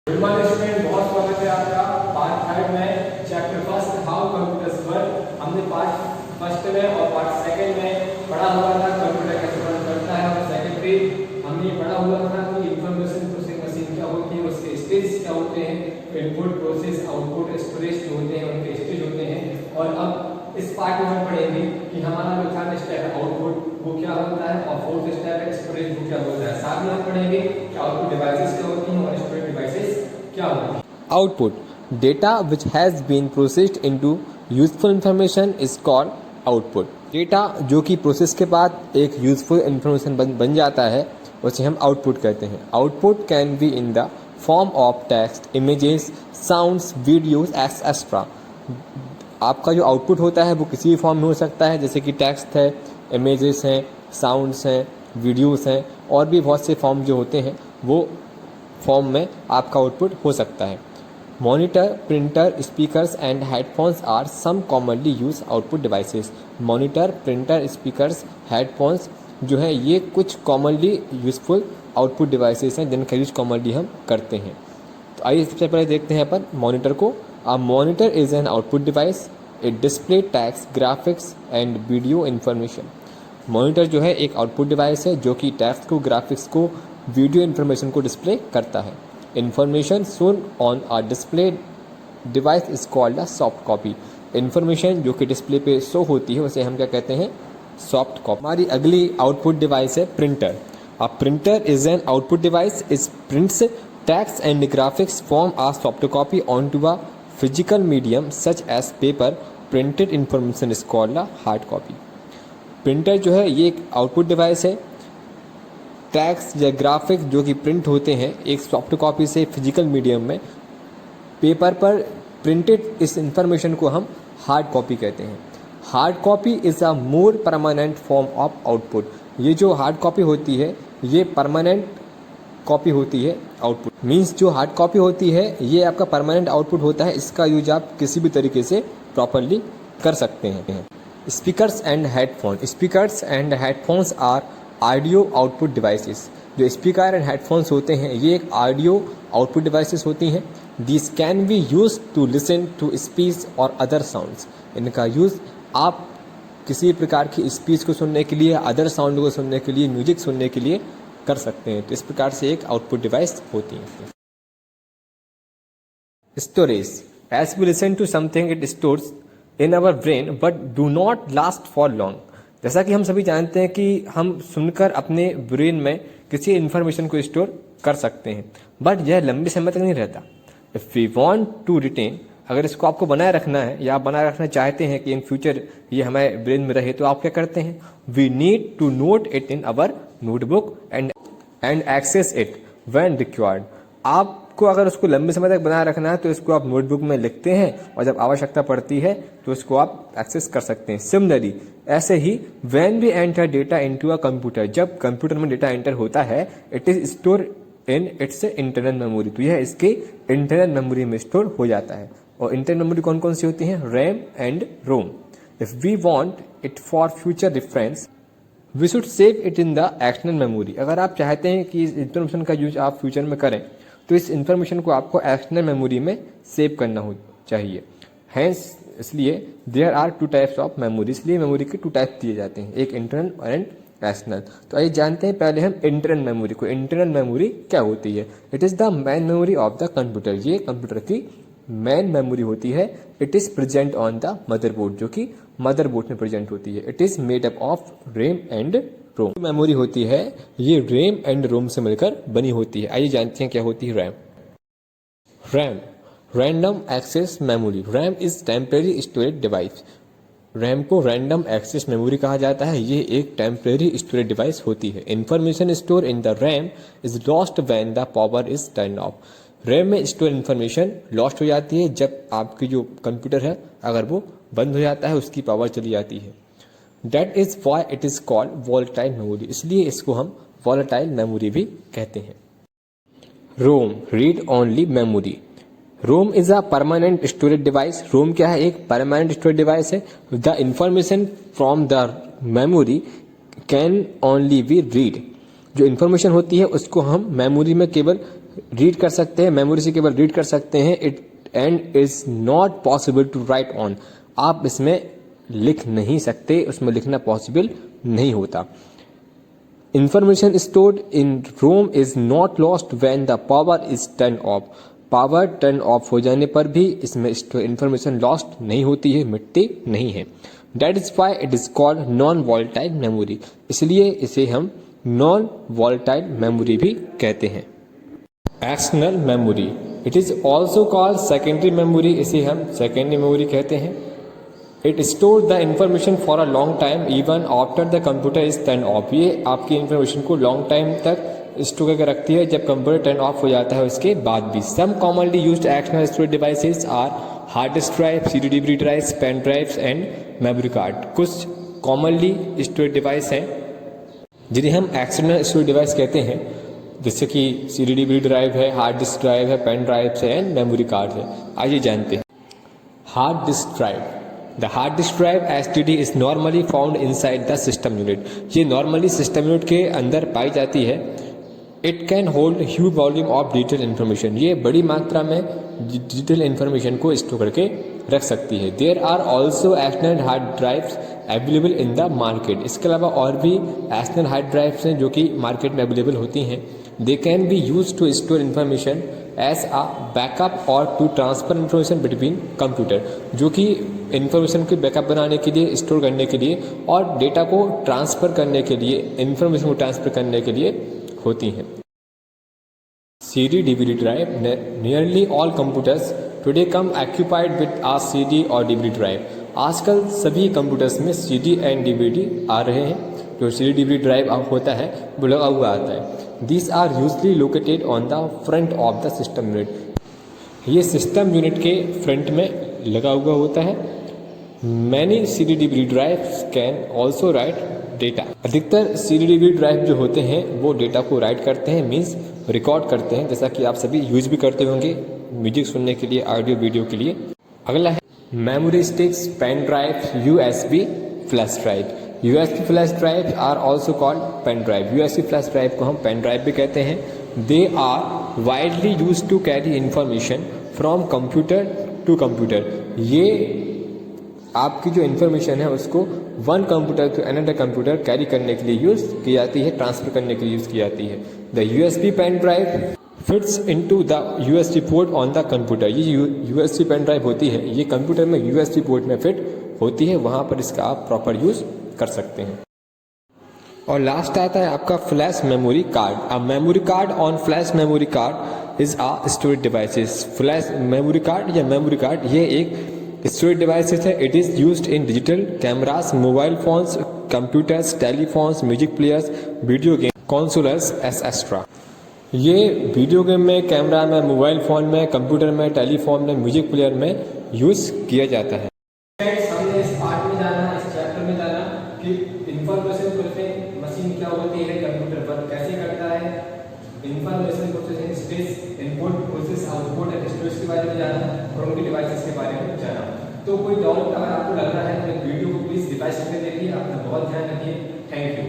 Good morning student, बहुत स्वागत है आपका पार्ट 3 में chapter first how computers work. हमने पार्ट फर्स्ट में और पार्ट सेकंड में पढ़ा हुआ था कंप्यूटर कैसे वर्क करता है, और सेकेंडरी हमने पढ़ा हुआ था कि इंफॉर्मेशन प्रोसेसिंग मशीन क्या होती है, उसके स्टेज क्या होते हैं, इनपुट प्रोसेस आउटपुट स्टोरेज जो होते हैं उनके स्टेज होते हैं। और अब इस पार्ट में हम पढ़ेंगे कि हमारा जो थर्ड स्टेप है आउटपुट वो क्या होता है, और फोर्थ स्टेप है स्टोरेज वो क्या होता है। साथ ही हम पढ़ेंगे कि आउटपुट डिवाइसेस क्या होती हैं और स्टोरेज डिवाइसेस क्या होती हैं। Output. Data which has been processed into useful information is called output. Data जो कि प्रोसेस के बाद एक यूजफुल इंफॉर्मेशन बन जाता है उसे हम आउटपुट कहते हैं। Output can be in the form of text, images, sounds, videos etcetera. आपका जो आउटपुट होता है वो किसी भी फॉर्म में हो सकता है, जैसे कि टेक्स्ट है, इमेजेस हैं, साउंड्स हैं, वीडियोस हैं, और भी बहुत से फॉर्म जो होते हैं वो फॉर्म में आपका आउटपुट हो सकता है। Monitor, printer, speakers and headphones are some commonly use output devices. Monitor, printer, speakers, headphones जो है ये कुछ कॉमनली यूजफुल आउटपुट डिवाइसेस हैं जिनका यूज कॉमनली हम करते हैं। तो आइए सबसे पहले देखते हैं अपन मॉनिटर को। A monitor is an output device. It display text, graphics and video information. Monitor जो है एक आउटपुट डिवाइस है जो कि टेक्स्ट को, ग्राफिक्स को, वीडियो इन्फॉर्मेशन को डिस्प्ले करता है। Information shown on a display device is called a soft copy. Information जो कि डिस्प्ले पे शो होती है उसे हम क्या कहते हैं, सॉफ्ट कॉपी। हमारी अगली आउटपुट डिवाइस है printer. A printer is an output device. It prints text and graphics from a soft copy onto a physical medium such as paper. Printed information is called a hard copy. Printer जो है ये एक output device है। Text या graphics जो कि print होते हैं एक सॉफ्ट कॉपी से फिजिकल मीडियम में पेपर पर प्रिंटेड इस इंफॉर्मेशन को हम हार्ड कॉपी कहते हैं। Hard copy is a more permanent form of output. ये जो हार्ड कॉपी होती है ये परमानेंट कॉपी होती है आउटपुट। मीन्स जो हार्ड कॉपी होती है ये आपका परमानेंट आउटपुट होता है, इसका यूज आप किसी भी तरीके से प्रॉपरली कर सकते हैं। Speakers and headphone. Speakers and headphones are audio output devices. जो स्पीकर एंड हेडफोन्स होते हैं ये एक ऑडियो आउटपुट डिवाइसेस होती हैं। This can be use to listen to speech और अदर साउंड्स। इनका यूज़ आप किसी प्रकार की स्पीच को सुनने के लिए, अदर साउंड को सुनने के लिए, म्यूजिक सुनने के लिए कर सकते हैं। तो इस प्रकार से एक आउटपुट डिवाइस होती है। Storage. As we listen to something it stores in our brain but do not last for long. जैसा कि हम सभी जानते हैं कि हम सुनकर अपने ब्रेन में किसी इन्फॉर्मेशन को स्टोर कर सकते हैं, बट यह लंबे समय तक नहीं रहता। If we want to retain, अगर इसको आपको बनाए रखना है या आप बनाए रखना चाहते हैं कि इन फ्यूचर ये हमारे ब्रेन में रहे, तो आप क्या करते हैं, we need to note it in our notebook and access it when required. आपको अगर उसको लंबे समय तक बनाए रखना है तो इसको आप नोटबुक में लिखते हैं और जब आवश्यकता पड़ती है तो इसको आप एक्सेस कर सकते हैं। सिमिलरली ऐसे ही when we enter data into a computer, जब कंप्यूटर में डेटा एंटर होता है it is store in its internal memory. तो यह इसके इंटरनल मेमोरी में स्टोर हो जाता है। और इंटरनल मेमोरी कौन कौन सी होती हैं, RAM and ROM. If we want it for future reference we should save it in the external memory. अगर आप चाहते हैं कि इस इंफॉर्मेशन का यूज आप फ्यूचर में करें तो इस इंफॉर्मेशन को आपको एक्सटर्नल मेमोरी में सेव करना हो चाहिए। हैंस इसलिए there are two types of memory, इसलिए मेमोरी के टू टाइप्स दिए जाते हैं, एक इंटरनल एंड एक्सटर्नल। तो आइए जानते हैं पहले हम इंटरनल मेमोरी को। इंटरनल मेमोरी क्या होती है? It is the main memory of the computer. ये कंप्यूटर की मेन मेमोरी होती है। It is present on the motherboard, जो कि मदरबोर्ड में प्रेजेंट होती है। It is made up of RAM and ROM. Memory होती है ये रैम एंड रोम से मिलकर बनी होती है। आइए जानते हैं क्या होती है RAM. RAM, random access memory. RAM is temporary storage device. RAM को रैंडम एक्सेस मेमोरी कहा जाता है। ये एक टेम्परेरी स्टोरेज डिवाइस होती है। Information store in the RAM is lost when the power is turn of. RAM में store information lost हो जाती है जब आपकी जो कंप्यूटर है अगर वो बंद हो जाता है, उसकी पावर चली जाती है। That is why it is called volatile memory. इसलिए इसको हम वॉलेटाइल मेमोरी भी कहते हैं। ROM, read only memory. ROM is a permanent storage device. ROM क्या है? एक परमानेंट स्टोरेज डिवाइस है। The information from the memory can only be read. जो इन्फॉर्मेशन होती है उसको हम मेमोरी में केवल रीड कर सकते हैं, मेमोरी से केवल रीड कर सकते हैं। It and is not possible to write on, आप इसमें लिख नहीं सकते, उसमें लिखना पॉसिबल नहीं होता। Information stored in ROM is not lost when the power is turn off, power turn off हो जाने पर भी इसमें इंफॉर्मेशन लॉस्ट नहीं होती है, मिटती नहीं है। That is why it is called non volatile memory, इसलिए इसे हम नॉन वॉलेटाइल मेमोरी भी कहते हैं। External memory, it is also called secondary memory, इसे हम सेकेंडरी मेमोरी कहते हैं। It store the information for a long time even after the computer is turn of, ये आपकी इंफॉर्मेशन को लॉन्ग टाइम तक स्टोर करके रखती है जब कंप्यूटर टर्न ऑफ हो जाता है उसके बाद भी। Some commonly used external storage devices are hard disk drive, CD DVD drive, pen drives and memory card. कुछ कॉमनली स्टोरेज डिवाइस हैं जिन्हें हम एक्सटर्नल स्टोरेज डिवाइस कहते हैं, जैसे कि CD DVD ड्राइव है, हार्ड डिस्क ड्राइव है, पेन ड्राइव है एंड मेमोरी कार्ड है। आइए जानते हैं। Hard disk drive, the hard disk drive STD is normally found inside the system unit, ये नॉर्मली सिस्टम यूनिट के अंदर पाई जाती है। It can hold huge volume of digital information, ये बड़ी मात्रा में डिजिटल इन्फॉर्मेशन को स्टोर करके रख सकती है। There are also external hard drives available in the market, इसके अलावा और भी एक्सटर्नल हार्ड ड्राइव्स हैं जो कि मार्केट में अवेलेबल होती हैं। They can be use to store information as a backup और to transfer information between computer, जो कि इन्फॉर्मेशन के बैकअप बनाने के लिए, स्टोर करने के लिए और डेटा को ट्रांसफर करने के लिए, इन्फॉर्मेशन को ट्रांसफर करने के लिए होती हैं। CD DVD drive, nearly all computers today come equipped with a CD और DVD ड्राइव, आजकल सभी कंप्यूटर्स में CD एंड DVD आ रहे हैं। जो CD DVD ड्राइव होता है वो लगा हुआ आता है। These are usually located on the front of the system unit, ये सिस्टम यूनिट के फ्रंट में लगा हुआ होता है। Many CD DVD drives can also write data, अधिकतर CD DVD ड्राइव जो होते हैं वो डेटा को राइट करते हैं, मीन्स रिकॉर्ड करते हैं, जैसा कि आप सभी यूज भी करते होंगे म्यूजिक सुनने के लिए, ऑडियो वीडियो के लिए। अगला है memory sticks, pen drive, USB flash drive. USB flash drive are also called pen drive, USB flash drive को हम पेन ड्राइव भी कहते हैं। They are widely use to carry information from computer to computer, ये आपकी जो information है उसको one computer to another computer carry करने के लिए यूज़ की जाती है, ट्रांसफर करने के लिए यूज़ की जाती है। The USB pen drive fits into the USB port on the computer, ये USB पेन ड्राइव होती है, ये कंप्यूटर में USB पोर्ट में फिट होती है, वहाँ पर इसका आप प्रॉपर यूज़ कर सकते हैं। और लास्ट आता है आपका flash memory card. A memory card on flash memory card is a storage devices, flash memory card या मेमोरी कार्ड ये एक स्टोरेज डिवाइसेस है। It is used in digital cameras, mobile phones, computers, telephones, music players, video game consolers etcetera, ये video game में, camera में, mobile phone में, computer में, telephone में, म्यूजिक प्लेयर में यूज़ किया जाता है। हमने इस पार्ट में जाना, इस चैप्टर में जाना कि इंफॉर्मेशन प्रोसेसिंग मशीन क्या होती है, कंप्यूटर पर कैसे करता है, information processing stage, input, process, output and storage के बारे में जाना और उनके डिवाइसेस के बारे में जाना। तो कोई डाउट अगर आपको लग रहा है तो वीडियो को प्लीज डिवाइस पे देखिए, अपना बहुत ध्यान रखिए। Thank you.